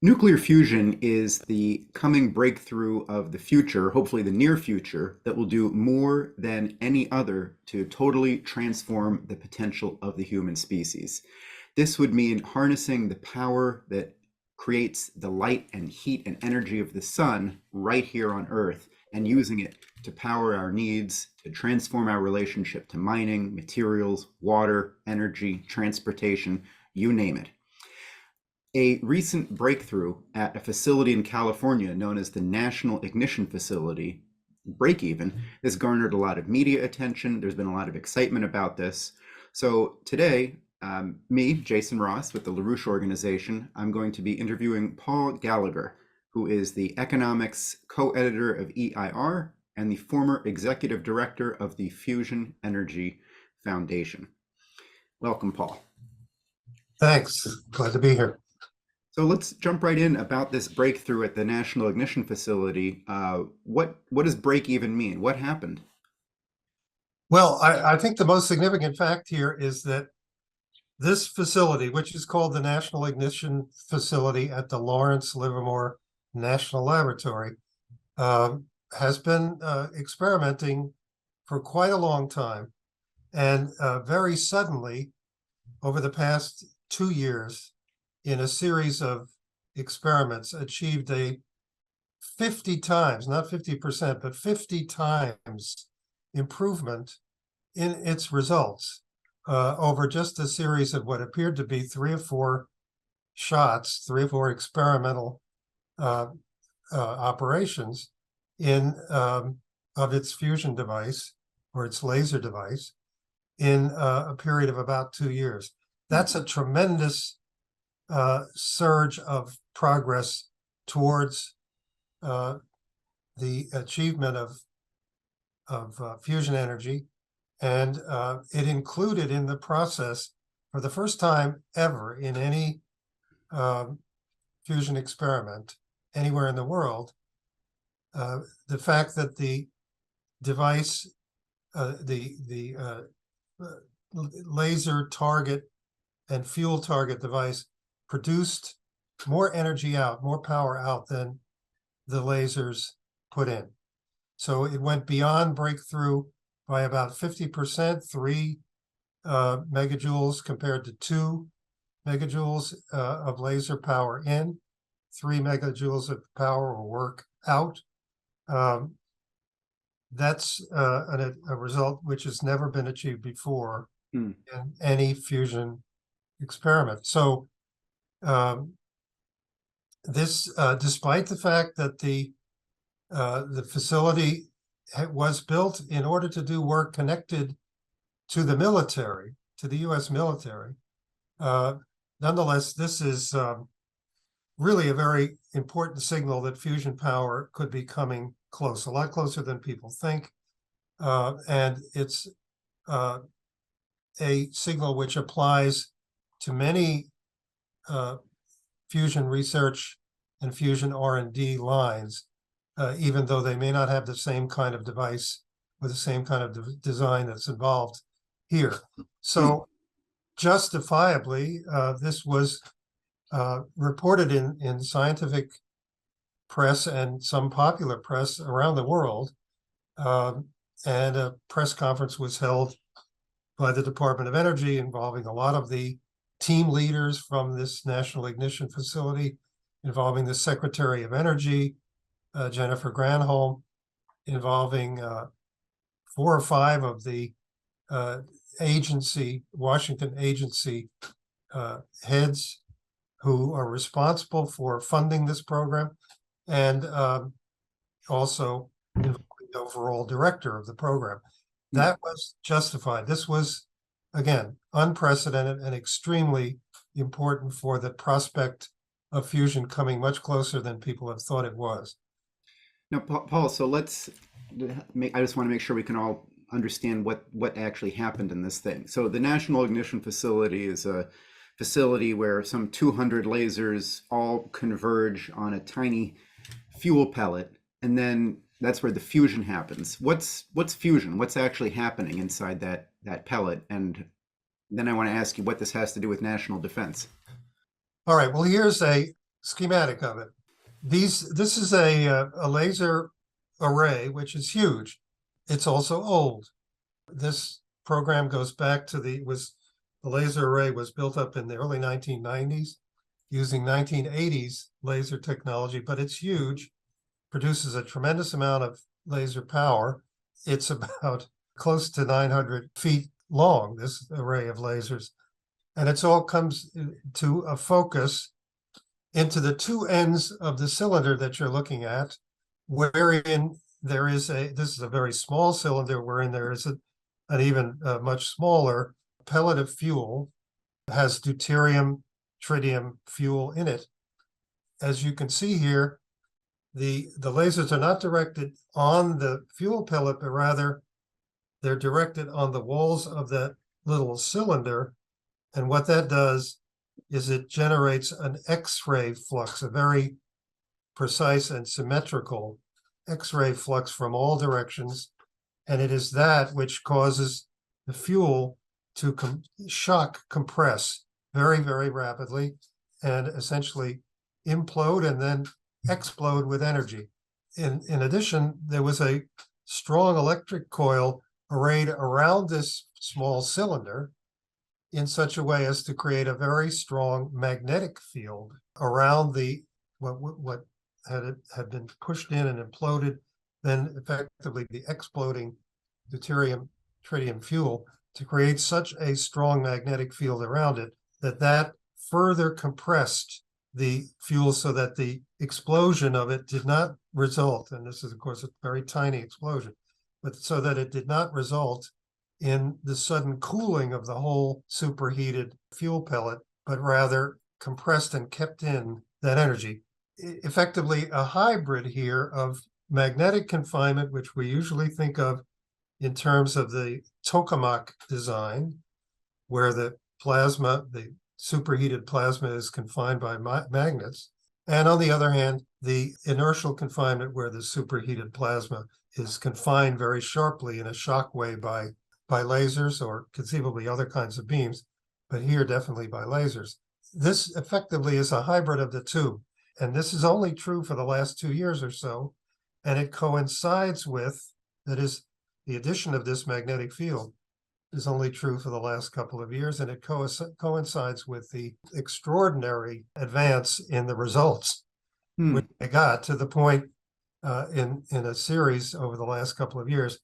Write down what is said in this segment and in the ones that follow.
Nuclear fusion is the coming breakthrough of the future, hopefully the near future, that will do more than any other to totally transform the potential of the human species. This would mean harnessing the power that creates the light and heat and energy of the sun right here on Earth and using it to power our needs, to transform our relationship to mining, materials, water, energy, transportation, you name it. A recent breakthrough at a facility in California known as the National Ignition Facility, break even, has garnered a lot of media attention. There's been a lot of excitement about this. So today, me, Jason Ross, with the LaRouche Organization, I'm going to be interviewing Paul Gallagher, who is the economics co-editor of EIR and the former executive director of the Fusion Energy Foundation. Welcome, Paul. Thanks. Glad to be here. So let's jump right in about this breakthrough at the National Ignition Facility. What does break even mean? What happened? Well, I think the most significant fact here is that this facility, which is called the National Ignition Facility at the Lawrence Livermore National Laboratory, has been experimenting for quite a long time. And very suddenly, over the past 2 years, in a series of experiments, achieved a 50 times, not 50%, but 50 times improvement in its results over just a series of what appeared to be 3 or 4 shots, 3 or 4 experimental operations of its fusion device or its laser device in a period of about 2 years. That's a tremendous surge of progress towards the achievement of fusion energy, and it included in the process, for the first time ever in any fusion experiment anywhere in the world, the fact that the device, the laser target and fuel target device, produced more energy out, more power out than the lasers put in. So it went beyond breakthrough by about 50%, 3 megajoules compared to 2 megajoules of laser power in, 3 megajoules of power or work out. That's a result which has never been achieved before in any fusion experiment. So this, despite the fact that the facility was built in order to do work connected to the military, to the U.S. military, nonetheless, this is really a very important signal that fusion power could be coming close, a lot closer than people think. And it's a signal which applies to many fusion research and fusion R&D lines, even though they may not have the same kind of device or the same kind of design that's involved here. So justifiably, this was reported in scientific press and some popular press around the world, and a press conference was held by the Department of Energy involving a lot of the team leaders from this National Ignition Facility, involving the Secretary of Energy, Jennifer Granholm, involving 4 or 5 of the Washington agency heads who are responsible for funding this program, and also involving the overall director of the program. That was justified. This was, again, unprecedented and extremely important for the prospect of fusion coming much closer than people have thought it was. Now, Paul, so I just want to make sure we can all understand what actually happened in this thing. So the National Ignition Facility is a facility where some 200 lasers all converge on a tiny fuel pellet, and then that's where the fusion happens. What's fusion? What's actually happening inside that pellet? And then I want to ask you what this has to do with national defense. All right, well, here's a schematic of it. This is a laser array, which is huge. It's also old. This program goes back to the laser array was built up in the early 1990s using 1980s laser technology, but it's huge, produces a tremendous amount of laser power. It's about close to 900 feet long, this array of lasers. And it's all comes to a focus into the two ends of the cylinder that you're looking at, wherein there is this is a very small cylinder, wherein there is an even much smaller pellet of fuel, has deuterium, tritium fuel in it. As you can see here, the lasers are not directed on the fuel pellet, but rather they're directed on the walls of that little cylinder. And what that does is it generates an X-ray flux, a very precise and symmetrical X-ray flux from all directions. And it is that which causes the fuel to shock compress very, very rapidly and essentially implode and then explode with energy. In addition, there was a strong electric coil arrayed around this small cylinder in such a way as to create a very strong magnetic field around the what had been pushed in and imploded, then effectively the exploding deuterium tritium fuel, to create such a strong magnetic field around it that further compressed the fuel so that the explosion of it did not result, and this is of course a very tiny explosion, but so that it did not result in the sudden cooling of the whole superheated fuel pellet, but rather compressed and kept in that energy. Effectively a hybrid here of magnetic confinement, which we usually think of in terms of the Tokamak design, where the plasma, the superheated plasma, is confined by magnets. And on the other hand, the inertial confinement, where the superheated plasma is confined very sharply in a shock way by lasers, or conceivably other kinds of beams, but here definitely by lasers. This effectively is a hybrid of the two. And this is only true for the last 2 years or so. And it coincides with, that is, the addition of this magnetic field is only true for the last couple of years, and it coincides with the extraordinary advance in the results, which they got to the point in a series over the last couple of years,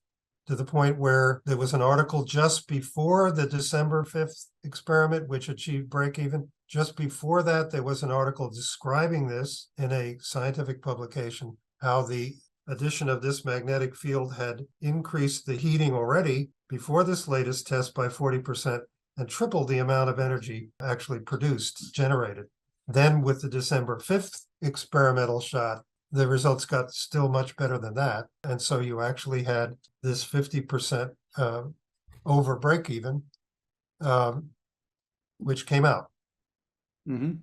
to the point where there was an article just before the December 5th experiment, which achieved break even. Just before that, there was an article describing this in a scientific publication, how the addition of this magnetic field had increased the heating already before this latest test by 40% and tripled the amount of energy actually produced, generated. Then with the December 5th experimental shot, the results got still much better than that. And so you actually had this 50% over break even, which came out. Mm-hmm.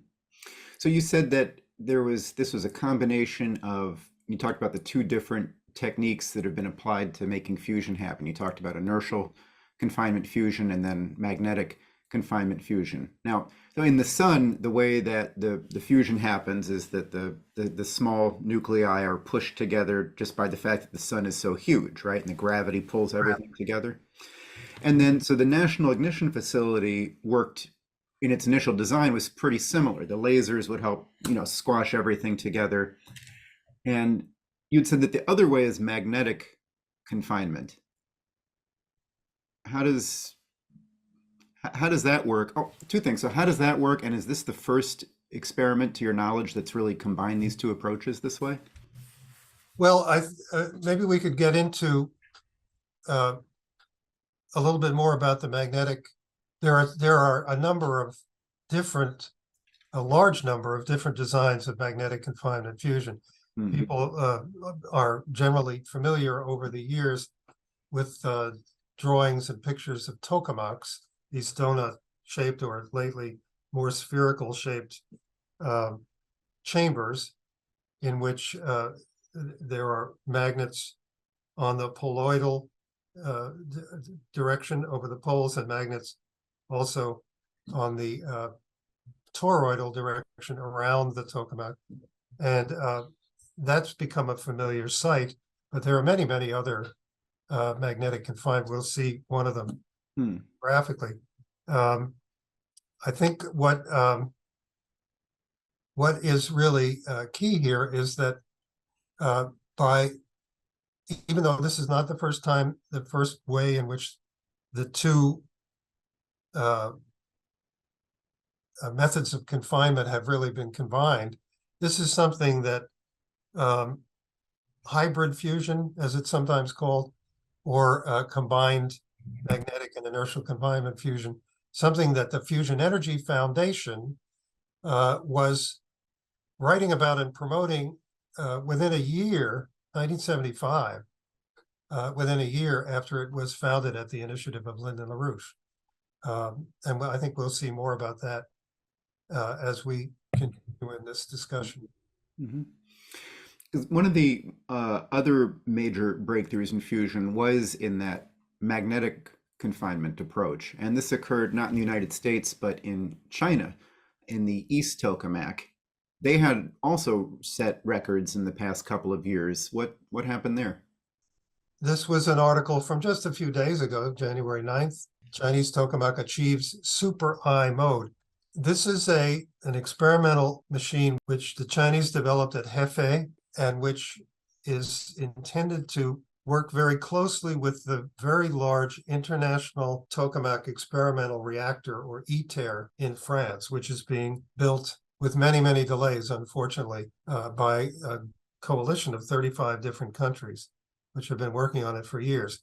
So you said that this was a combination of, you talked about the two different techniques that have been applied to making fusion happen. You talked about inertial confinement fusion and then magnetic confinement fusion. Now, so in the sun, the way that the fusion happens is that the small nuclei are pushed together just by the fact that the sun is so huge, right? And the gravity pulls everything together. And then, so the National Ignition Facility worked, in its initial design, was pretty similar. The lasers would help, squash everything together. And you'd said that the other way is magnetic confinement. How does that work? Oh, two things. So how does that work? And is this the first experiment, to your knowledge, that's really combined these two approaches this way? Well, maybe we could get into a little bit more about the magnetic. There are a large number of different designs of magnetic confinement fusion. Mm-hmm. People are generally familiar over the years with drawings and pictures of tokamaks, these donut-shaped or lately more spherical-shaped chambers in which there are magnets on the poloidal direction over the poles, and magnets also on the toroidal direction around the Tokamak. And that's become a familiar sight, but there are many, many other magnetic confinement. We'll see one of them graphically. I think what is really key here is that by, even though this is not the first way in which the two methods of confinement have really been combined, this is something that hybrid fusion, as it's sometimes called, or combined magnetic and inertial confinement fusion, something that the Fusion Energy Foundation was writing about and promoting within a year, 1975, within a year after it was founded at the initiative of Lyndon LaRouche. And I think we'll see more about that as we continue in this discussion. Mm-hmm. One of the other major breakthroughs in fusion was in that magnetic confinement approach. And this occurred not in the United States, but in China, in the East Tokamak. They had also set records in the past couple of years. What happened there? This was an article from just a few days ago, January 9th. Chinese Tokamak achieves super high mode. This is an experimental machine which the Chinese developed at Hefei, and which is intended to work very closely with the very large International Tokamak Experimental Reactor, or ITER, in France, which is being built with many, many delays, unfortunately, by a coalition of 35 different countries, which have been working on it for years.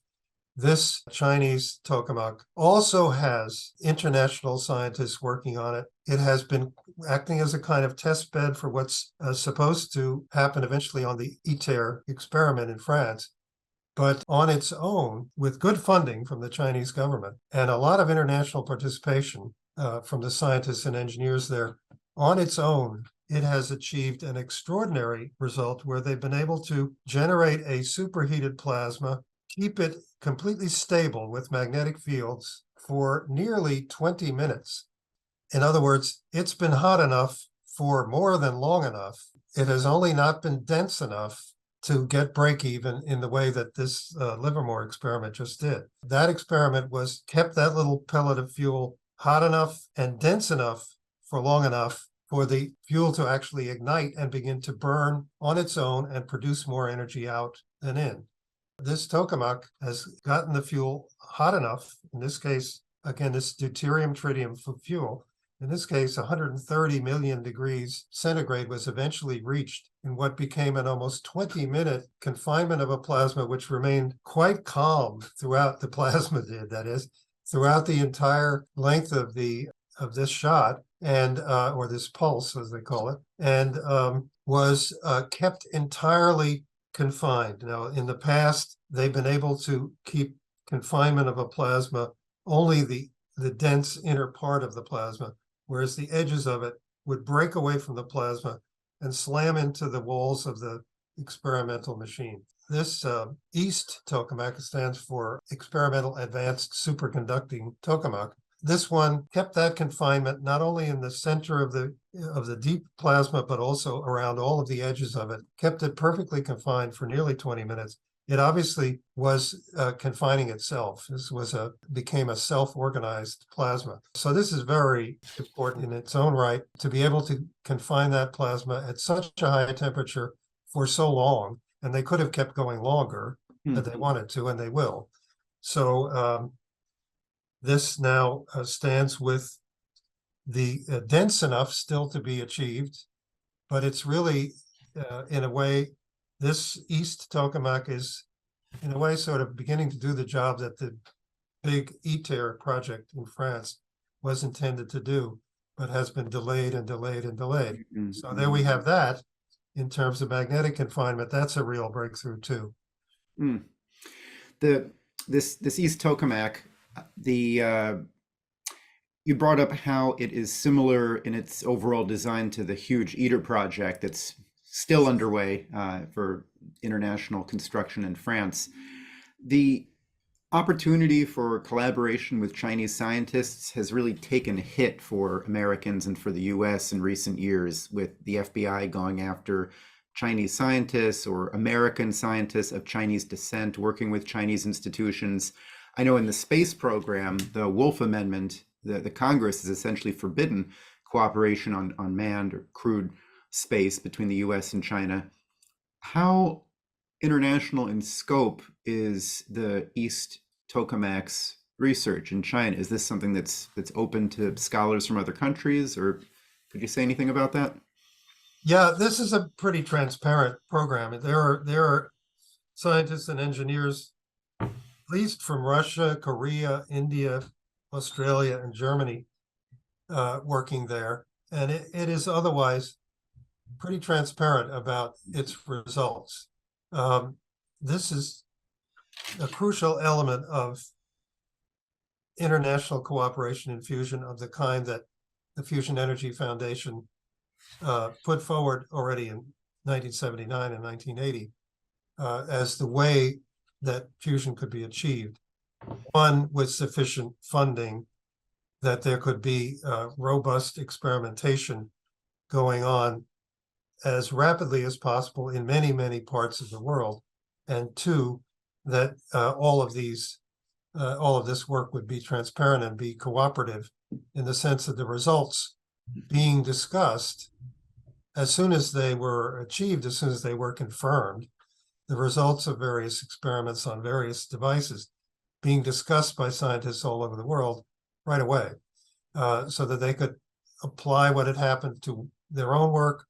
This Chinese tokamak also has international scientists working on it. It has been acting as a kind of test bed for what's supposed to happen eventually on the ITER experiment in France, but on its own, with good funding from the Chinese government and a lot of international participation from the scientists and engineers there, on its own, it has achieved an extraordinary result where they've been able to generate a superheated plasma, keep it completely stable with magnetic fields for nearly 20 minutes. In other words, it's been hot enough for more than long enough. It has only not been dense enough to get break even in the way that this Livermore experiment just did. That experiment kept that little pellet of fuel hot enough and dense enough for long enough for the fuel to actually ignite and begin to burn on its own and produce more energy out than in. This tokamak has gotten the fuel hot enough, in this case, again, this deuterium tritium fuel, in this case, 130 million degrees centigrade was eventually reached in what became an almost 20-minute confinement of a plasma, which remained quite calm throughout, the plasma did, that is, throughout the entire length of this shot, and or this pulse, as they call it, and was kept entirely confined. Now, in the past, they've been able to keep confinement of a plasma only the dense inner part of the plasma, whereas the edges of it would break away from the plasma and slam into the walls of the experimental machine. This EAST tokamak stands for Experimental Advanced Superconducting Tokamak. This one kept that confinement not only in the center of the deep plasma, but also around all of the edges of it, kept it perfectly confined for nearly 20 minutes. It obviously was confining itself. This became a self-organized plasma. So this is very important in its own right, to be able to confine that plasma at such a high temperature for so long. And they could have kept going longer if they wanted to, and they will. So this now stands with the dense enough still to be achieved, but it's really, in a way, this EAST tokamak is, in a way, sort of beginning to do the job that the big ITER project in France was intended to do, but has been delayed and delayed and delayed. So there we have that. In terms of magnetic confinement, that's a real breakthrough too. This East Tokamak, you brought up how it is similar in its overall design to the huge ITER project that's still underway for international construction in France. opportunity for collaboration with Chinese scientists has really taken a hit for Americans and for the US in recent years, with the FBI going after Chinese scientists or American scientists of Chinese descent working with Chinese institutions. I know in the space program, the Wolf Amendment, the Congress has essentially forbidden cooperation on manned or crewed space between the US and China. How international in scope is the East Tokamak's research in China? Is this something that's open to scholars from other countries, or could you say anything about that? Yeah, this is a pretty transparent program. There are scientists and engineers, at least from Russia, Korea, India, Australia, and Germany, working there, and it is otherwise pretty transparent about its results. This is a crucial element of international cooperation in fusion of the kind that the Fusion Energy Foundation put forward already in 1979 and 1980 as the way that fusion could be achieved. One, with sufficient funding, that there could be robust experimentation going on as rapidly as possible in many, many parts of the world. And two, that all of this work would be transparent and be cooperative in the sense that the results being discussed, as soon as they were achieved, as soon as they were confirmed, the results of various experiments on various devices being discussed by scientists all over the world right away, so that they could apply what had happened to their own work,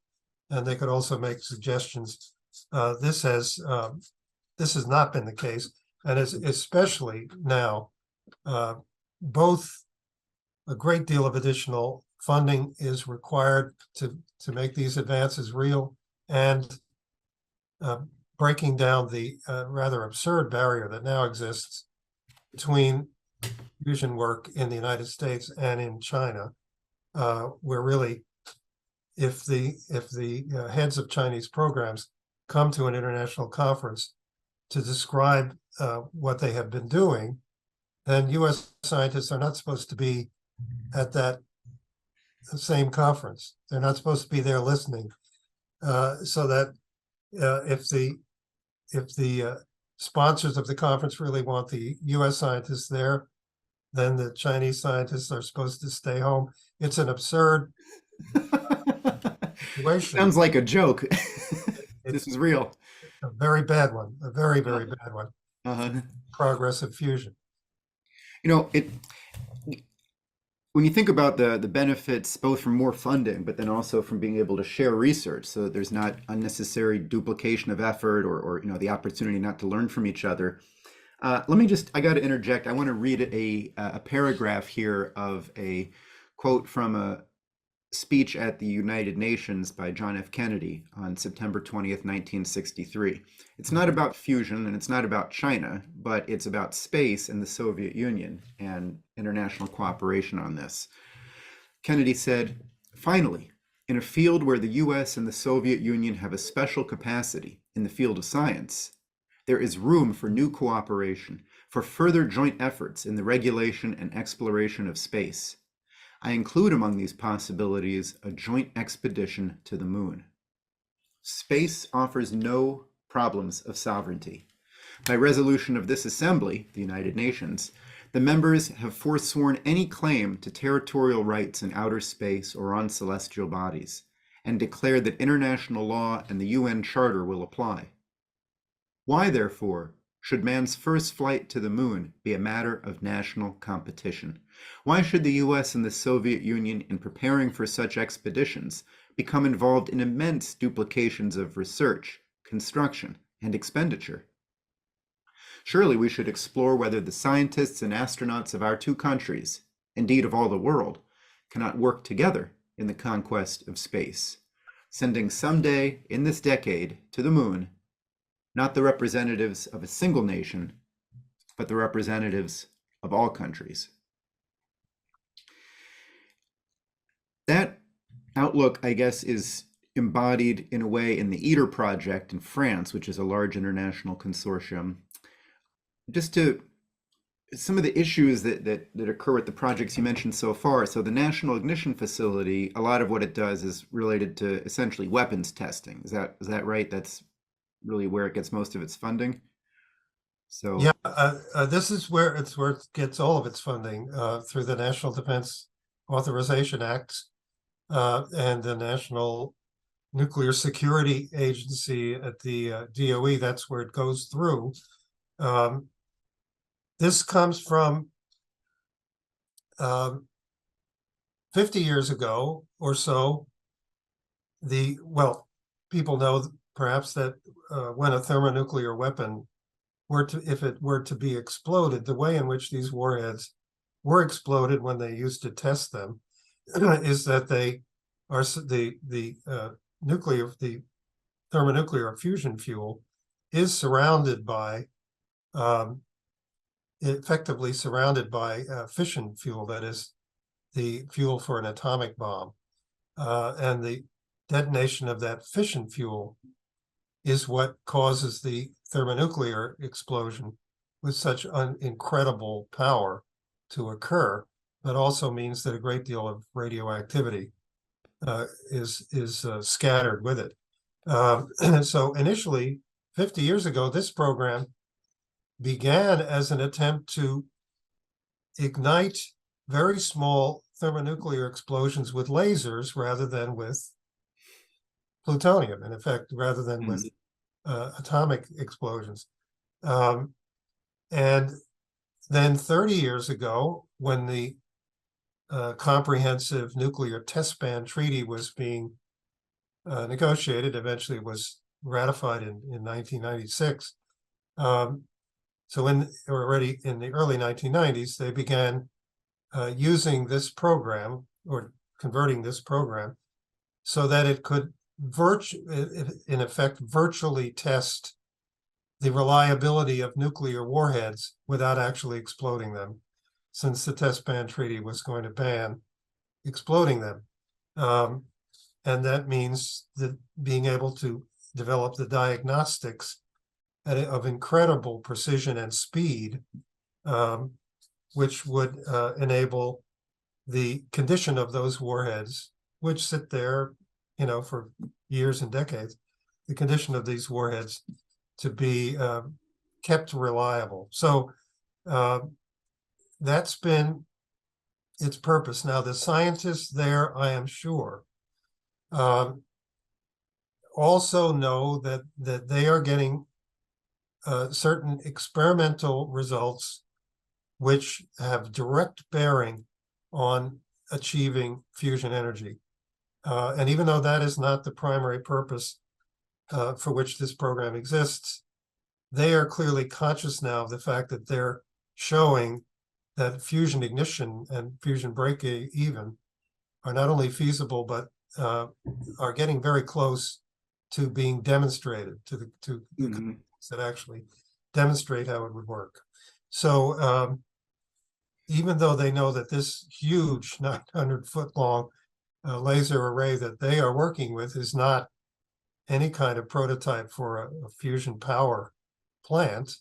and they could also make suggestions. This has not been the case, and especially now, both a great deal of additional funding is required to make these advances real, and breaking down the rather absurd barrier that now exists between fusion work in the United States and in China, where really, if the heads of Chinese programs come to an international conference to describe what they have been doing, then U.S. scientists are not supposed to be at that same conference. They're not supposed to be there listening, so that if the sponsors of the conference really want the U.S. scientists there, then the Chinese scientists are supposed to stay home. It's an absurd situation. Sounds like a joke. This It's is real. a very bad one, a very, very bad one. Uh-huh. Progress of fusion. It when you think about the benefits both from more funding, but then also from being able to share research so that there's not unnecessary duplication of effort or the opportunity not to learn from each other. I got to interject. I want to read a paragraph here of a quote from a speech at the United Nations by John F. Kennedy on September 20th, 1963. It's not about fusion and it's not about China, but it's about space and the Soviet Union and international cooperation on this. Kennedy said, "Finally, in a field where the US and the Soviet Union have a special capacity in the field of science, there is room for new cooperation, for further joint efforts in the regulation and exploration of space. I include among these possibilities a joint expedition to the moon. Space offers no problems of sovereignty. By resolution of this assembly, the United Nations, the members have forsworn any claim to territorial rights in outer space or on celestial bodies, and declared that international law and the UN Charter will apply. Why, therefore, should man's first flight to the moon be a matter of national competition? Why should the US and the Soviet Union, in preparing for such expeditions, become involved in immense duplications of research, construction, and expenditure? Surely we should explore whether the scientists and astronauts of our two countries, indeed of all the world, cannot work together in the conquest of space, sending someday in this decade to the moon not the representatives of a single nation, but the representatives of all countries." That outlook, I guess, is embodied in a way in the ITER project in France, which is a large international consortium. Just to some of the issues that occur with the projects you mentioned so far. So the National Ignition Facility, a lot of what it does is related to essentially weapons testing. Is that right? That's really where it gets most of its funding. Yeah, So, this is where it gets all of its funding through the National Defense Authorization Act and the National Nuclear Security Agency at the DOE. That's where it goes through. This comes from 50 years ago or so. People know perhaps that when a thermonuclear weapon if it were to be exploded, the way in which these warheads were exploded when they used to test them is that they are the thermonuclear fusion fuel is surrounded by effectively surrounded by fission fuel, that is the fuel for an atomic bomb, and the detonation of that fission fuel is what causes the thermonuclear explosion with such incredible power to occur, but also means that a great deal of radioactivity is scattered with it. So initially, 50 years ago, this program began as an attempt to ignite very small thermonuclear explosions with lasers rather than with plutonium, in effect, rather than with atomic explosions. And then 30 years ago, when the Comprehensive Nuclear Test Ban Treaty was being negotiated, eventually it was ratified in 1996. So already in the early 1990s, they began using this program or converting this program so that it could in effect virtually test the reliability of nuclear warheads without actually exploding them, since the Test Ban Treaty was going to ban exploding them. And that means that being able to develop the diagnostics of incredible precision and speed, which would enable the condition of those warheads, which sit there, for years and decades, the condition of these warheads to be kept reliable. So that's been its purpose. Now, the scientists there, I am sure, also know that they are getting certain experimental results which have direct bearing on achieving fusion energy. And even though that is not the primary purpose for which this program exists, they are clearly conscious now of the fact that they're showing that fusion ignition and fusion break even are not only feasible, but are getting very close to being demonstrated to the companies that actually demonstrate how it would work. So even though they know that this huge 900-foot long laser array that they are working with is not any kind of prototype for a fusion power plant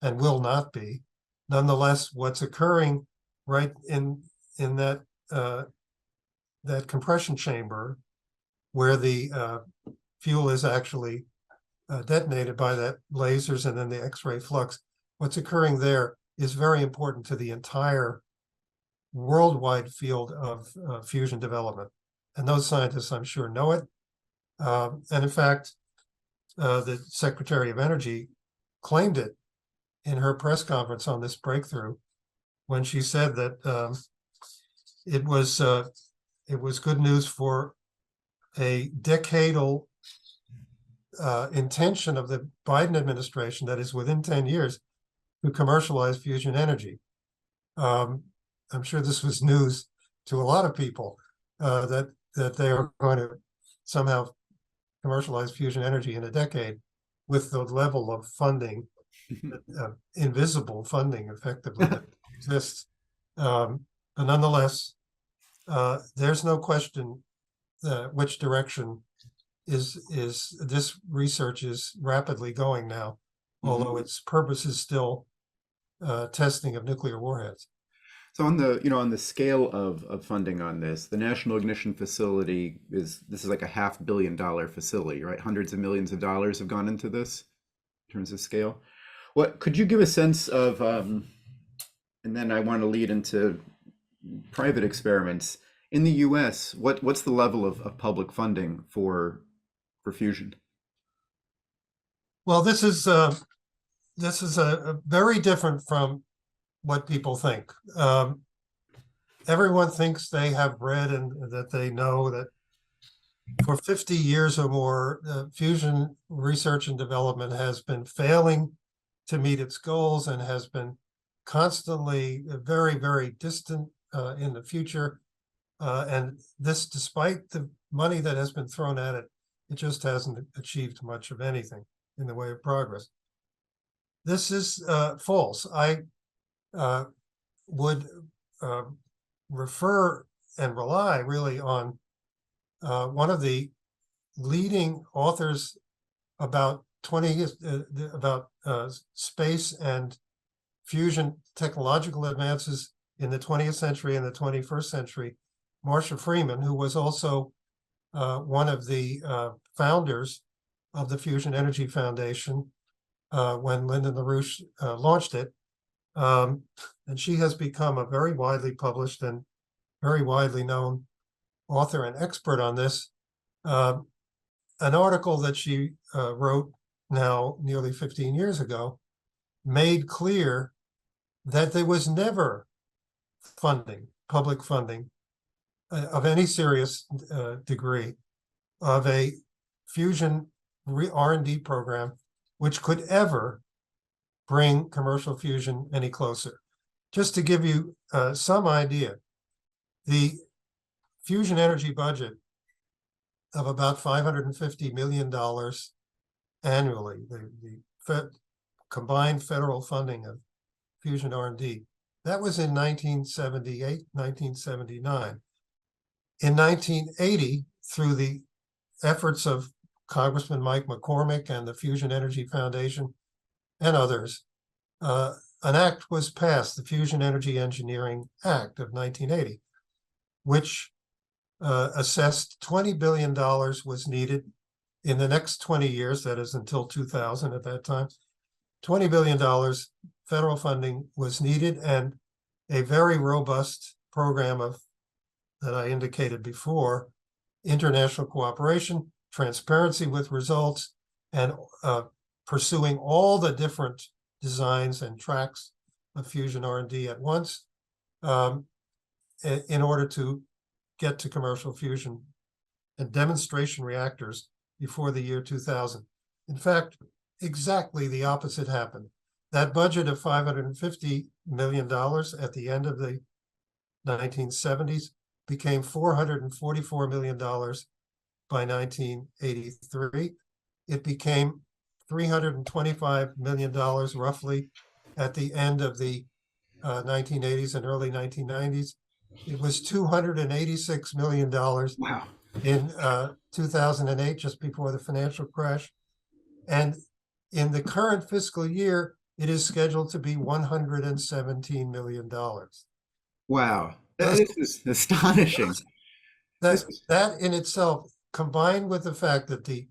and will not be, nonetheless, what's occurring right in that that compression chamber where the fuel is actually detonated by that lasers and then the X-ray flux, what's occurring there is very important to the entire worldwide field of fusion development. And those scientists, I'm sure, know it. And in fact, the Secretary of Energy claimed it in her press conference on this breakthrough when she said that it was good news for a decadal intention of the Biden administration, that is within 10 years, to commercialize fusion energy. I'm sure this was news to a lot of people that they are going to somehow commercialize fusion energy in a decade with the level of funding, invisible funding, effectively, that exists. But nonetheless, there's no question which direction is this research is rapidly going now, although its purpose is still testing of nuclear warheads. So on the, on the scale of funding on this, the National Ignition Facility this is like a $500 million facility, right? Hundreds of millions of dollars have gone into this in terms of scale. What could you give a sense of, and then I want to lead into private experiments in the US, what's the level of public funding for fusion? Well, this is a very different from what people think. Everyone thinks they have read and that they know that for 50 years or more, fusion research and development has been failing to meet its goals and has been constantly very, very distant in the future. And this, despite the money that has been thrown at it, it just hasn't achieved much of anything in the way of progress. This is false. I would refer and rely really on one of the leading authors about space and fusion technological advances in the 20th century and the 21st century, Marcia Freeman, who was also one of the founders of the Fusion Energy Foundation when Lyndon LaRouche launched it. And she has become a very widely published and very widely known author and expert on this. An article that she wrote now nearly 15 years ago made clear that there was never public funding of any serious degree of a fusion R&D program which could ever bring commercial fusion any closer. Just to give you some idea, the fusion energy budget of about $550 million annually, the combined federal funding of fusion R&D, that was in 1978, 1979. In 1980, through the efforts of Congressman Mike McCormick and the Fusion Energy Foundation and others, an act was passed, the Fusion Energy Engineering Act of 1980, which assessed $20 billion was needed in the next 20 years, that is until 2000 at that time. $20 billion federal funding was needed, and a very robust program of, that I indicated before, international cooperation, transparency with results, and pursuing all the different designs and tracks of fusion R&D at once in order to get to commercial fusion and demonstration reactors before the year 2000. In fact, exactly the opposite happened. That budget of $550 million at the end of the 1970s became $444 million by 1983. It became $325 million roughly at the end of the 1980s and early 1990s. It was $286 million Wow. in 2008, just before the financial crash. And in the current fiscal year, it is scheduled to be $117 million. Wow. This is astonishing. That in itself, combined with the fact that the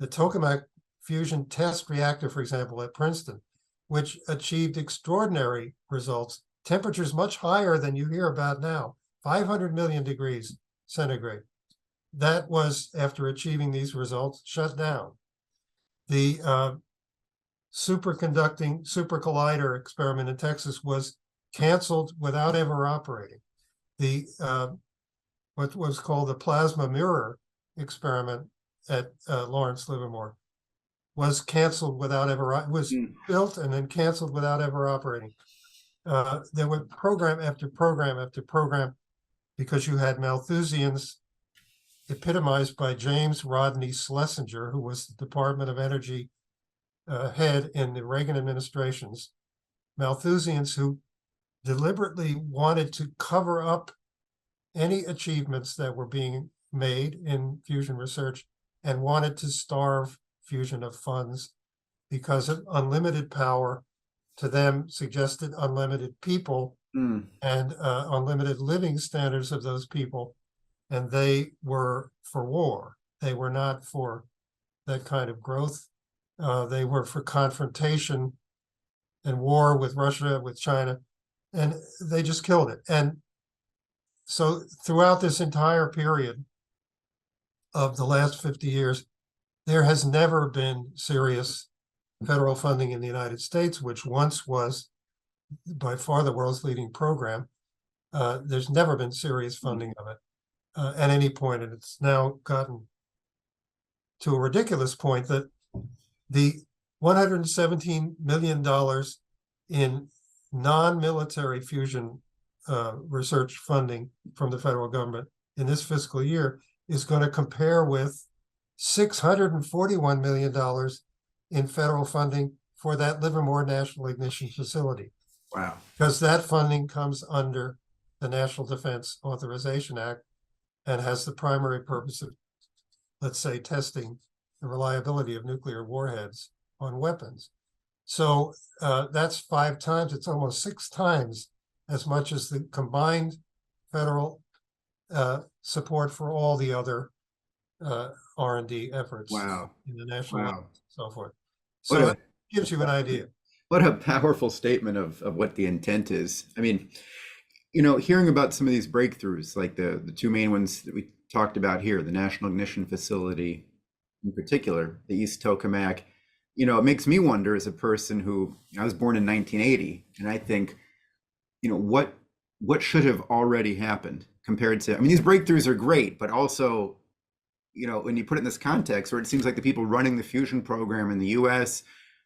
Tokamak fusion test reactor, for example, at Princeton, which achieved extraordinary results, temperatures much higher than you hear about now, 500 million degrees centigrade. That was, after achieving these results, shut down. The superconducting super collider experiment in Texas was canceled without ever operating. The what was called the plasma mirror experiment at Lawrence Livermore was canceled without ever, was built and then canceled without ever operating. There were program after program after program, because you had Malthusians epitomized by James Rodney Schlesinger, who was the Department of Energy head in the Reagan administrations. Malthusians who deliberately wanted to cover up any achievements that were being made in fusion research and wanted to starve fusion of funds because of unlimited power to them suggested unlimited people Mm. and unlimited living standards of those people. And they were for war. They were not for that kind of growth. They were for confrontation and war with Russia, with China, and they just killed it. And so throughout this entire period of the last 50 years, there has never been serious federal funding in the United States, which once was by far the world's leading program. There's never been serious funding of it at any point, and it's now gotten to a ridiculous point that the $117 million in non-military fusion research funding from the federal government in this fiscal year is going to compare with $641 million in federal funding for that Livermore National Ignition Facility, Wow. because that funding comes under the National Defense Authorization Act and has the primary purpose of, let's say, testing the reliability of nuclear warheads on weapons. So that's 5 times, it's almost 6 times as much as the combined federal support for all the other R&D efforts Wow. in the national labs Wow. and so forth. What So a it gives you an idea. what a powerful statement of what the intent is. I mean, hearing about some of these breakthroughs, like the two main ones that we talked about here, the National Ignition Facility in particular, the East Tokamak, it makes me wonder as a person who, I was born in 1980, and I think, what should have already happened compared to, I mean, these breakthroughs are great, but also, when you put it in this context where it seems like the people running the fusion program in the US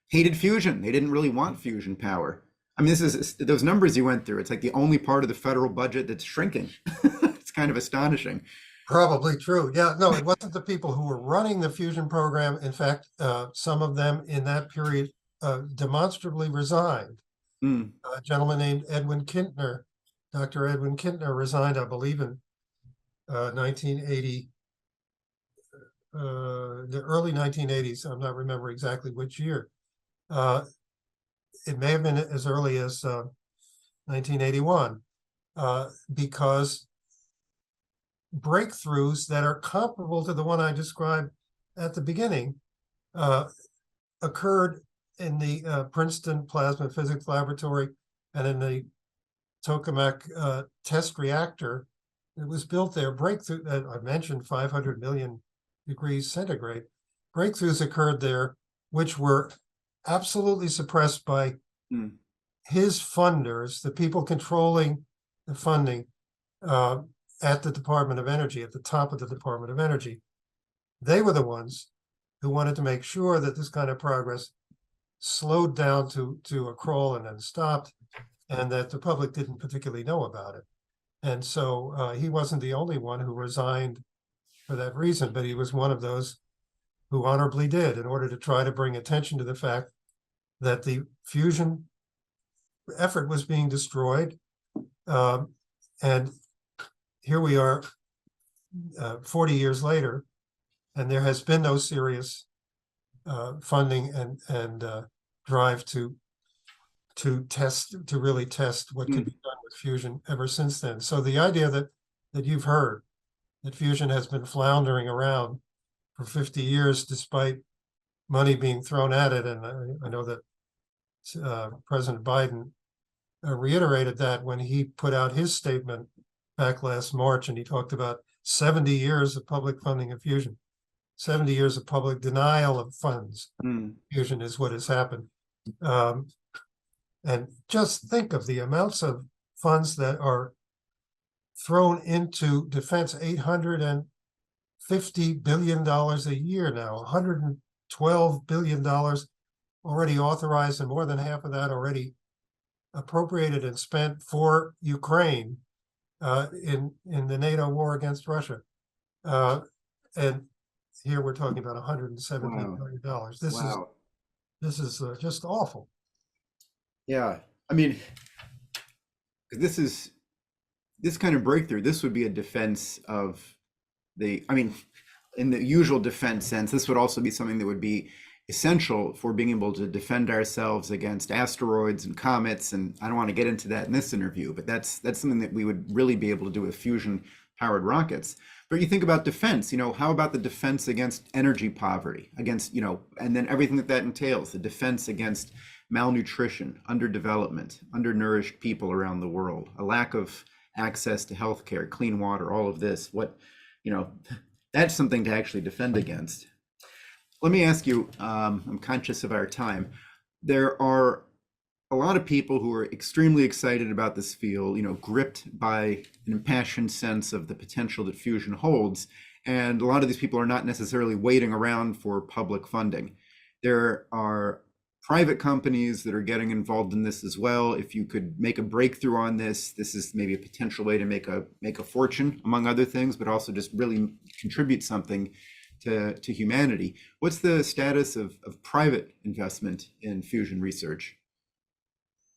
hated fusion. They didn't really want fusion power. I mean, this is those numbers you went through. It's like the only part of the federal budget that's shrinking. It's kind of astonishing. Probably true. Yeah, no, it wasn't the people who were running the fusion program. In fact, some of them in that period demonstrably resigned. Mm. A gentleman named Edwin Kintner, Dr. Edwin Kintner, resigned, I believe, in 1980, the early 1980s. I'm not remember exactly which year. It may have been as early as 1981, because breakthroughs that are comparable to the one I described at the beginning occurred in the Princeton Plasma Physics Laboratory and in the Tokamak test reactor that was built there. Breakthrough, I mentioned 500 million degrees centigrade. Breakthroughs occurred there, which were absolutely suppressed by Mm. his funders, the people controlling the funding at the Department of Energy, at the top of the Department of Energy. They were the ones who wanted to make sure that this kind of progress slowed down to a crawl and then stopped, and that the public didn't particularly know about it. And so he wasn't the only one who resigned for that reason, but he was one of those who honorably did in order to try to bring attention to the fact that the fusion effort was being destroyed. And here we are 40 years later, and there has been no serious funding and drive to really test what could be done with fusion ever since then. So the idea that you've heard that fusion has been floundering around for 50 years despite money being thrown at it, and I know that President Biden reiterated that when he put out his statement back last March, and he talked about 70 years of public funding of fusion, 70 years of public denial of funds. Mm. Fusion is what has happened. And just think of the amounts of funds that are thrown into defense, $850 billion a year now, $112 billion already authorized, and more than half of that already appropriated and spent for Ukraine in the NATO war against Russia. And here we're talking about $117 billion. Wow. This is just awful. Yeah. I mean, this kind of breakthrough, this would be a defense of in the usual defense sense, this would also be something that would be essential for being able to defend ourselves against asteroids and comets. And I don't want to get into that in this interview, but that's something that we would really be able to do with fusion powered rockets. But you think about defense, how about the defense against energy poverty, against, and then everything that entails, the defense against malnutrition, underdevelopment, undernourished people around the world, a lack of access to healthcare, clean water, all of this. You know, that's something to actually defend against. Let me ask you, I'm conscious of our time. There are a lot of people who are extremely excited about this field, gripped by an impassioned sense of the potential that fusion holds. And a lot of these people are not necessarily waiting around for public funding. There are private companies that are getting involved in this as well. If you could make a breakthrough on this, this is maybe a potential way to make a fortune, among other things, but also just really contribute something to humanity. What's the status of private investment in fusion research?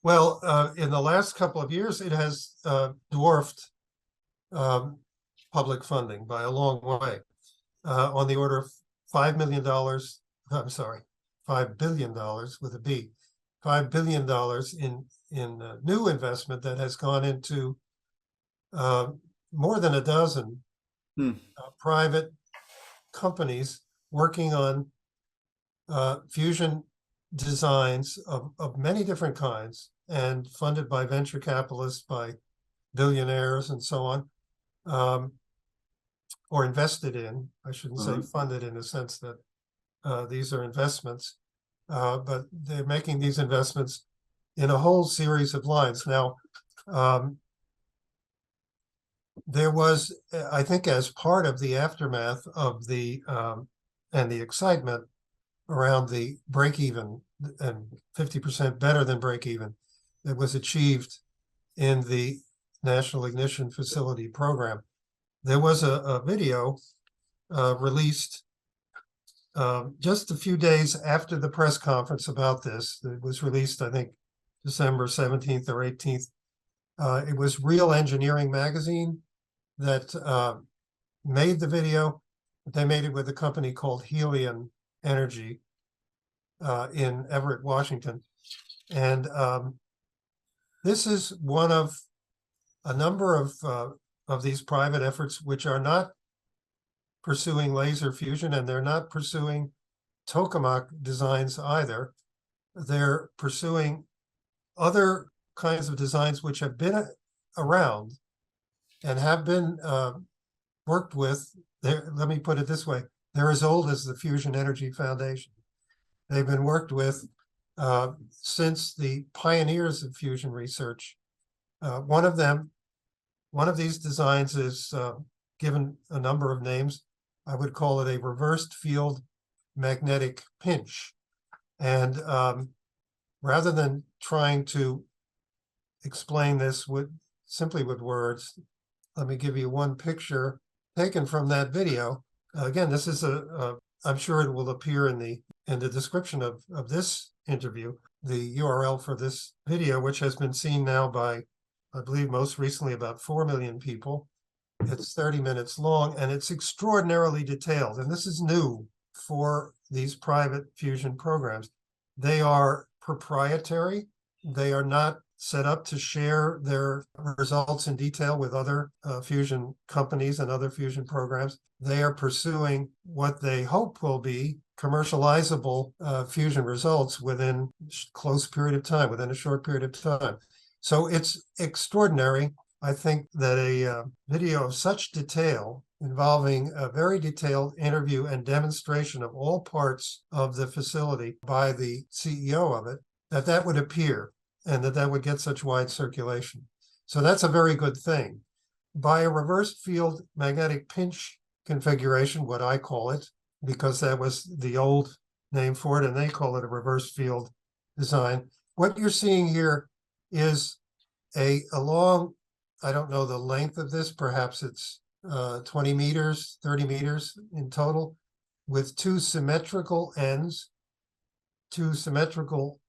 Well, in the last couple of years, it has dwarfed public funding by a long way, on the order of $5 million. I'm sorry, $5 billion with a B, $5 billion in new investment that has gone into more than a dozen private companies working on fusion designs of many different kinds and funded by venture capitalists, by billionaires and so on, or invested in. I shouldn't say funded in the sense that these are investments, but they're making these investments in a whole series of lines. Now, there was, I think, as part of the aftermath of the and the excitement around the break even and 50% better than break even that was achieved in the National Ignition Facility program, there was a video released just a few days after the press conference about this. It was released, I think, December 17th or 18th. It was Real Engineering magazine that made the video. They made it with a company called Helion Energy in Everett, Washington. And this is one of a number of these private efforts which are not pursuing laser fusion, and they're not pursuing tokamak designs either. They're pursuing other kinds of designs which have been around and have been worked with. Let me put it this way. They're as old as the Fusion Energy Foundation. They've been worked with since the pioneers of fusion research. One of these designs is given a number of names. I would call it a reversed field magnetic pinch. And rather than trying to explain this simply with words, let me give you one picture taken from that video. Again, this is I'm sure it will appear in the description of this interview, the URL for this video, which has been seen now by, I believe, most recently about 4 million people. It's 30 minutes long, and it's extraordinarily detailed. And this is new for these private fusion programs. They are proprietary. They are not set up to share their results in detail with other fusion companies and other fusion programs. They are pursuing what they hope will be commercializable fusion results within a close period of time, within a short period of time. So it's extraordinary. I think that a video of such detail, involving a very detailed interview and demonstration of all parts of the facility by the CEO of it, that would appear and that would get such wide circulation. So that's a very good thing. By a reversed field magnetic pinch configuration, what I call it, because that was the old name for it, and they call it a reverse field design. What you're seeing here is a long, I don't know the length of this, perhaps it's 20 meters, 30 meters in total, with two symmetrical ends, two symmetrical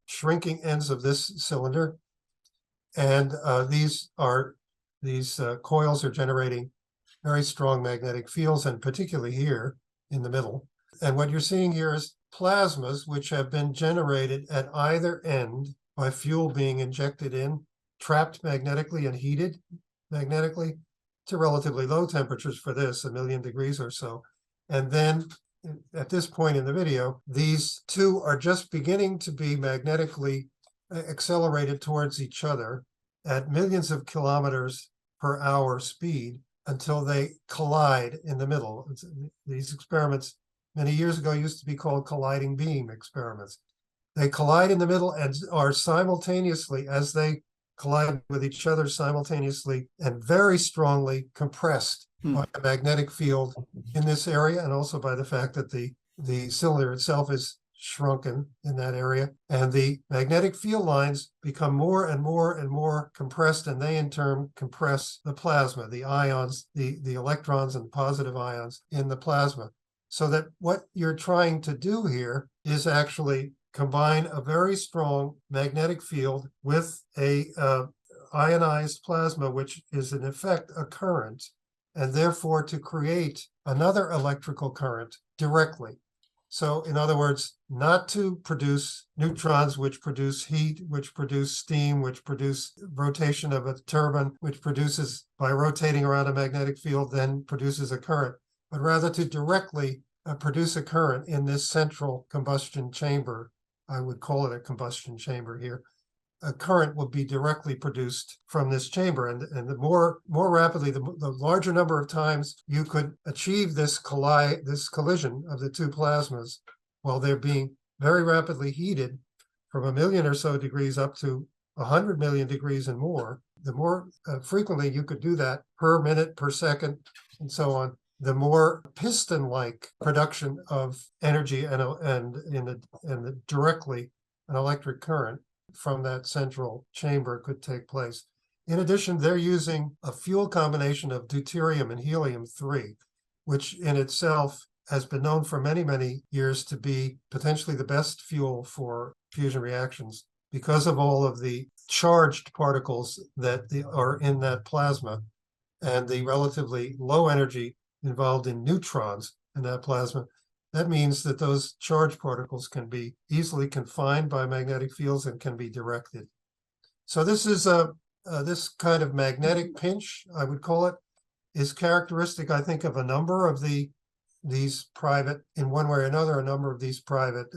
shrinking ends of this cylinder. And these coils are generating very strong magnetic fields, and particularly here in the middle. And what you're seeing here is plasmas which have been generated at either end by fuel being injected in, trapped magnetically and heated magnetically to relatively low temperatures for this, 1,000,000 degrees or so. And then at this point in the video, these two are just beginning to be magnetically accelerated towards each other at millions of kilometers per hour speed until they collide in the middle. These experiments many years ago used to be called colliding beam experiments. They collide in the middle and are simultaneously, as they collide with each other simultaneously and very strongly compressed by a magnetic field in this area, and also by the fact that the cylinder itself is shrunken in that area. And the magnetic field lines become more and more and more compressed, and they in turn compress the plasma, the ions, the electrons and positive ions in the plasma. So that what you're trying to do here is actually combine a very strong magnetic field with a ionized plasma, which is in effect a current, and therefore to create another electrical current directly. So in other words, not to produce neutrons, which produce heat, which produce steam, which produce rotation of a turbine, which produces, by rotating around a magnetic field, then produces a current, but rather to directly produce a current in this central combustion chamber. I would call it a combustion chamber here. A current will be directly produced from this chamber, and the more rapidly, the larger number of times you could achieve this collision of the two plasmas while they're being very rapidly heated from 1,000,000 or so degrees up to 100,000,000 degrees and more. The more frequently you could do that per minute, per second, and so on, the more piston-like production of energy and directly an electric current from that central chamber could take place. In addition, they're using a fuel combination of deuterium and helium-3, which in itself has been known for many, many years to be potentially the best fuel for fusion reactions because of all of the charged particles that are in that plasma and the relatively low energy involved in neutrons in that plasma. That means that those charged particles can be easily confined by magnetic fields and can be directed. So this is this kind of magnetic pinch, I would call it, is characteristic, I think, of a number of these private, in one way or another, a number of these private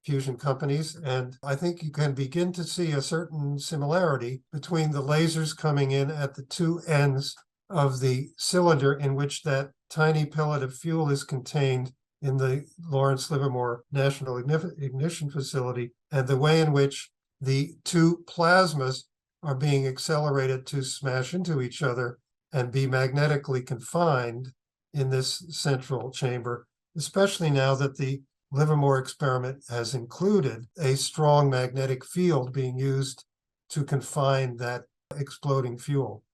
fusion companies. And I think you can begin to see a certain similarity between the lasers coming in at the two ends of the cylinder in which that tiny pellet of fuel is contained in the Lawrence Livermore National Ignition Facility, and the way in which the two plasmas are being accelerated to smash into each other and be magnetically confined in this central chamber, especially now that the Livermore experiment has included a strong magnetic field being used to confine that exploding fuel.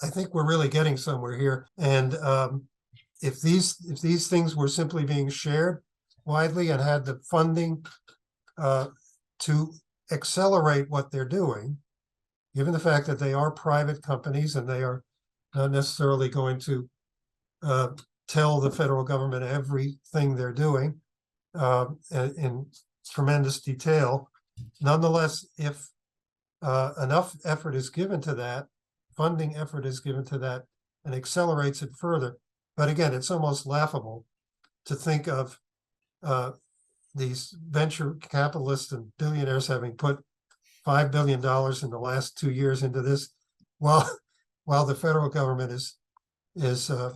I think we're really getting somewhere here. And if these things were simply being shared widely and had the funding to accelerate what they're doing, given the fact that they are private companies and they are not necessarily going to tell the federal government everything they're doing in tremendous detail, nonetheless, if enough effort is given to that, funding effort is given to that and accelerates it further. But again, it's almost laughable to think of these venture capitalists and billionaires having put $5 billion in the last 2 years into this, while the federal government is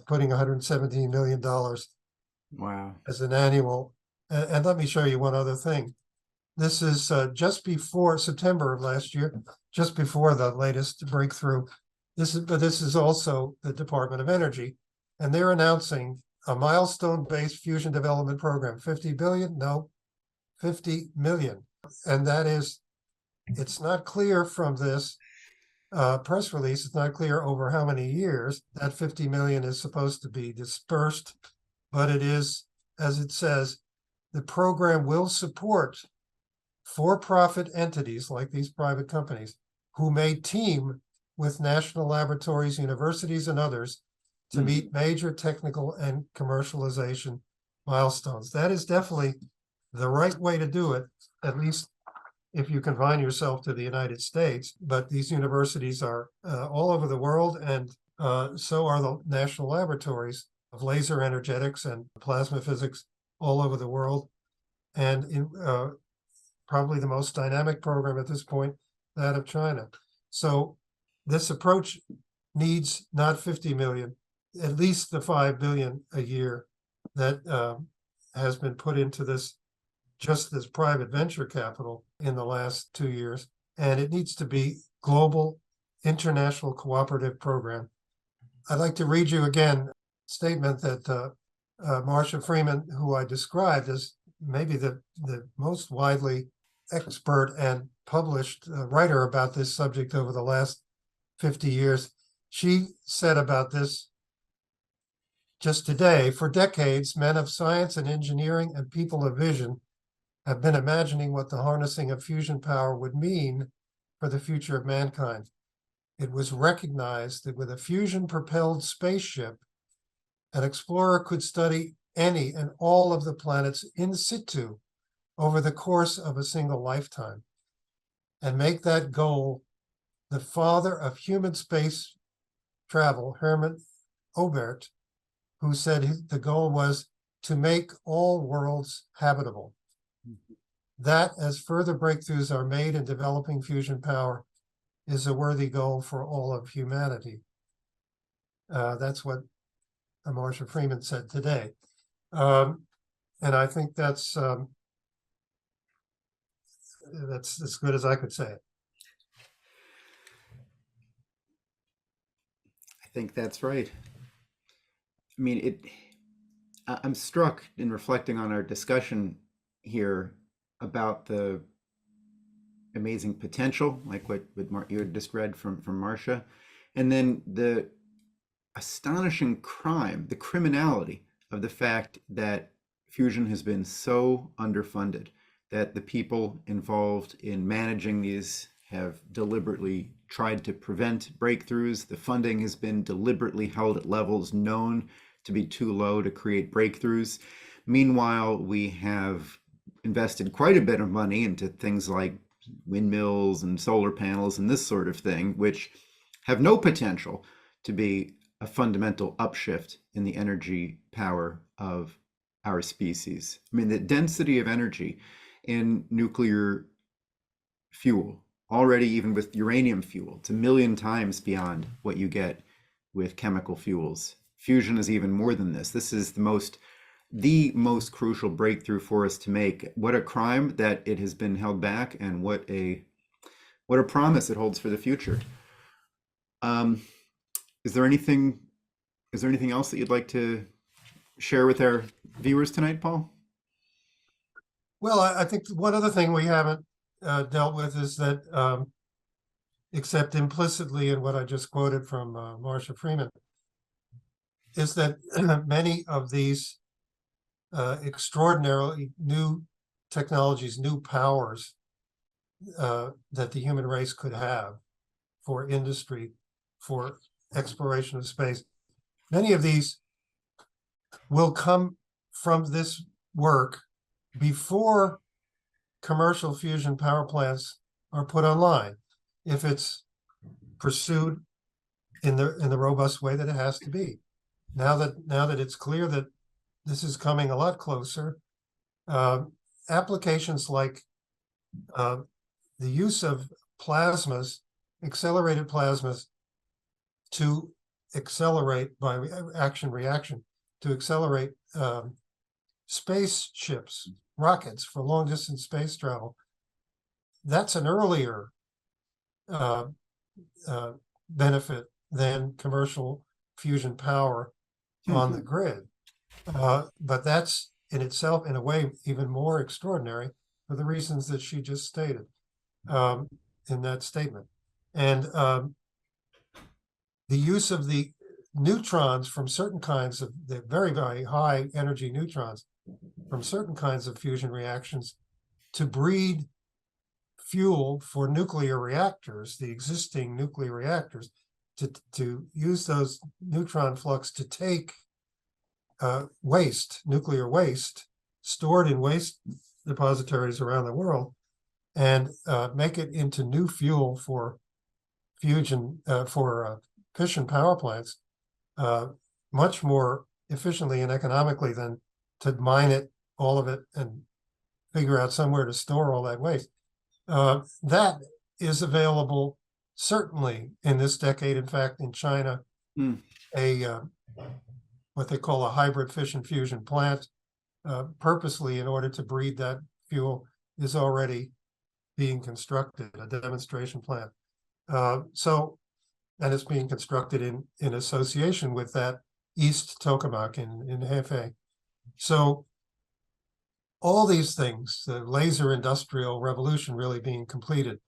putting $117 million Wow. as an annual. And let me show you one other thing. This is just before September of last year, just before the latest breakthrough. This is also the Department of Energy, and they're announcing a milestone-based fusion development program. 50 billion? No, 50 million. And that is, it's not clear from this press release, it's not clear over how many years that 50 million is supposed to be dispersed, but it is, as it says, the program will support for-profit entities like these private companies who may team with national laboratories, universities, and others to meet major technical and commercialization milestones. That is definitely the right way to do it, at least if you confine yourself to the United States. But these universities are all over the world, and so are the national laboratories of laser energetics and plasma physics all over the world. And in, probably the most dynamic program at this point, that of China. So this approach needs not 50 million, at least the 5 billion a year that has been put into this, just this private venture capital in the last 2 years. And it needs to be global, international cooperative program. I'd like to read you again a statement that Marcia Freeman, who I described as maybe the most widely expert and published writer about this subject over the last 50 years. She said about this just today, for decades, men of science and engineering and people of vision have been imagining what the harnessing of fusion power would mean for the future of mankind. It was recognized that with a fusion-propelled spaceship, an explorer could study any and all of the planets in situ over the course of a single lifetime and make that goal. The father of human space travel, Hermann Oberth, who said the goal was to make all worlds habitable. That, as further breakthroughs are made in developing fusion power, is a worthy goal for all of humanity. That's what Marcia Freeman said today. And I think that's as good as I could say it. I think that's right. I mean, I'm struck in reflecting on our discussion here about the amazing potential, like what you had just read from Marcia, and then the astonishing crime, the criminality of the fact that fusion has been so underfunded, that the people involved in managing these have deliberately tried to prevent breakthroughs. The funding has been deliberately held at levels known to be too low to create breakthroughs. Meanwhile, we have invested quite a bit of money into things like windmills and solar panels and this sort of thing, which have no potential to be a fundamental upshift in the energy power of our species. I mean, the density of energy in nuclear fuel, already even with uranium fuel, it's 1,000,000 times beyond what you get with chemical fuels. Fusion is even more than this. This is the most crucial breakthrough for us to make. What a crime that it has been held back, and what a promise it holds for the future. Is there anything else that you'd like to share with our viewers tonight, Paul? Well, I think one other thing we haven't dealt with is that, except implicitly in what I just quoted from Marcia Freeman, is that many of these extraordinarily new technologies, new powers that the human race could have for industry, for exploration of space, many of these will come from this work before commercial fusion power plants are put online, if it's pursued in the robust way that it has to be. Now that it's clear that this is coming a lot closer, applications like the use of plasmas, accelerated plasmas, to accelerate by reaction, to accelerate spaceships, rockets for long distance space travel. That's an earlier benefit than commercial fusion power on the grid. But that's in itself, in a way, even more extraordinary for the reasons that she just stated in that statement. And the use of the neutrons from certain kinds of the very, very high energy neutrons from certain kinds of fusion reactions to breed fuel for nuclear reactors, the existing nuclear reactors, to use those neutron flux to take nuclear waste, stored in waste depositories around the world, and make it into new fuel for fission power plants much more efficiently and economically than to mine it, all of it, and figure out somewhere to store all that waste. That is available certainly in this decade. In fact, in China, a what they call a hybrid fission fusion plant, purposely in order to breed that fuel, is already being constructed, a demonstration plant. And it's being constructed in association with that East Tokamak in Hefei. So all these things, the laser industrial revolution really being completed,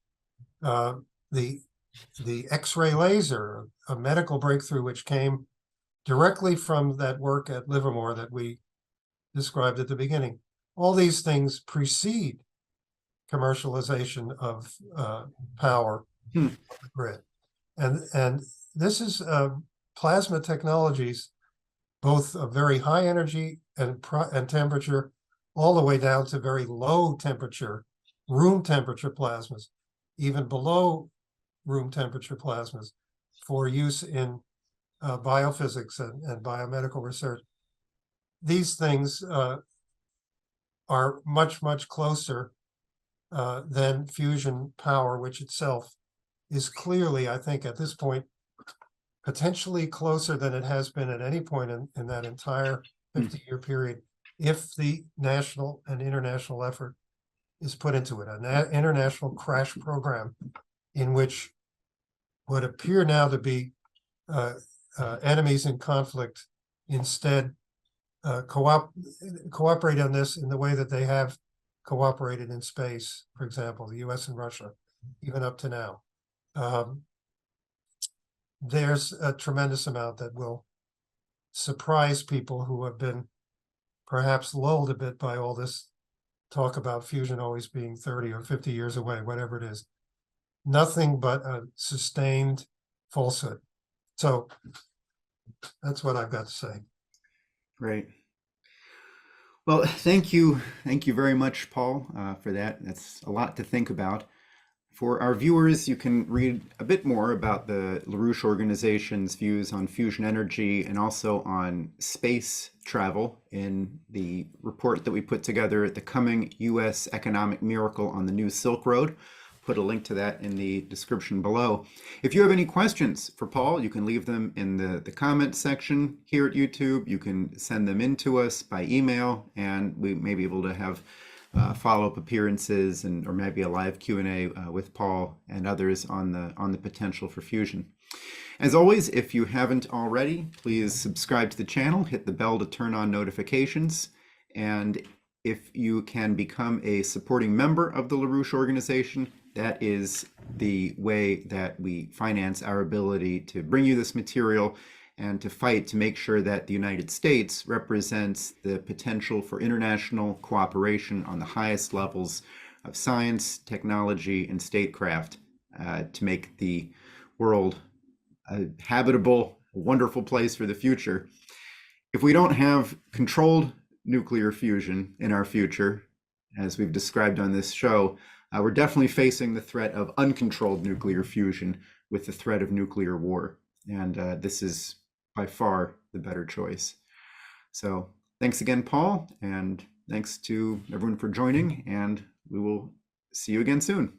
the X-ray laser, a medical breakthrough which came directly from that work at Livermore that we described at the beginning. All these things precede commercialization of power on the grid. And this is plasma technologies, both of very high energy and temperature, all the way down to very low temperature, room temperature plasmas, even below room temperature plasmas, for use in biophysics and biomedical research. These things are much, much closer than fusion power, which itself is clearly, I think, at this point, potentially closer than it has been at any point in that entire 50-year period, if the national and international effort is put into it, an international crash program in which what appear now to be enemies in conflict instead cooperate on this in the way that they have cooperated in space, for example, the US and Russia, even up to now. There's a tremendous amount that will surprise people who have been perhaps lulled a bit by all this talk about fusion always being 30 or 50 years away, whatever it is. Nothing but a sustained falsehood. So that's what I've got to say. Great. Well, thank you very much, Paul, for that. That's a lot to think about. For our viewers, you can read a bit more about the LaRouche Organization's views on fusion energy and also on space travel in the report that we put together, The Coming U.S. Economic Miracle on the New Silk Road. Put a link to that in the description below. If you have any questions for Paul, you can leave them in the comment section here at YouTube. You can send them in to us by email, and we may be able to have follow-up appearances or maybe a live Q&A with Paul and others on the potential for fusion. As always, if you haven't already, please subscribe to the channel, hit the bell to turn on notifications, and if you can become a supporting member of the LaRouche Organization, that is the way that we finance our ability to bring you this material and to fight to make sure that the United States represents the potential for international cooperation on the highest levels of science, technology, and statecraft to make the world a habitable, wonderful place for the future. If we don't have controlled nuclear fusion in our future, as we've described on this show, we're definitely facing the threat of uncontrolled nuclear fusion with the threat of nuclear war. And this is by far the better choice. So thanks again, Paul, and thanks to everyone for joining, and we will see you again soon.